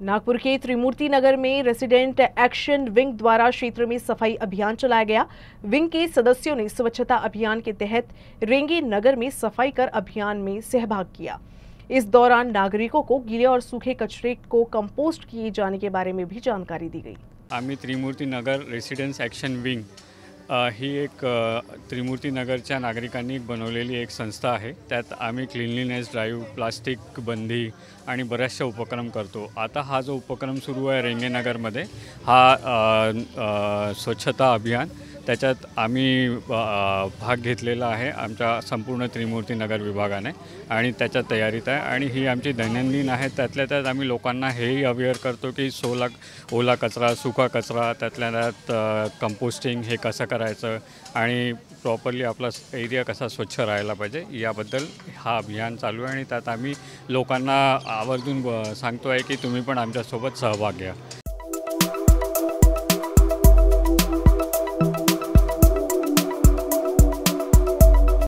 नागपुर के त्रिमूर्ति नगर में resident action wing द्वारा क्षेत्र में सफाई अभियान चलाया गया। विंग के सदस्यों ने स्वच्छता अभियान के तहत रेंगे नगर में सफाई कर अभियान में सहभाग किया। इस दौरान नागरिकों को गीले और सूखे कचरे को कंपोस्ट किए जाने के बारे में भी जानकारी दी गई। आम्ही त्रिमूर्ति नगर रेसिडेंस ॲक्शन विंग ही एक त्रिमूर्ति नगरच्या नागरिकांनी बनवलेली एक संस्था आहे। त्यात आम्ही क्लीनलीनेस ड्राईव्ह, प्लास्टिक बंदी आणि बऱ्याचशा उपक्रम करतो। आता हा जो उपक्रम सुरू आहे रेंगेनगरमध्ये हा स्वच्छता अभियान, त्याच्यात आम्ही भाग घेतलेला आहे आमच्या संपूर्ण त्रिमूर्ति नगर विभागाने आणि त्याच्या तयारीत आहे आणि ही आमची दैनंदिन आहे। त्यातल्या त्यात आम्ही लोकांना हेही अवेअर करतो की ओला कचरा, सुका कचरा, त्यातल्या त्यात कंपोस्टिंग हे कसं करायचं आणि प्रॉपरली आपला एरिया कसा स्वच्छ राहायला पाहिजे याबद्दल हा अभियान चालू आहे आणि त्यात आम्ही लोकांना आवर्जून सांगतो आहे की तुम्ही पण आमच्यासोबत सहभाग घ्या।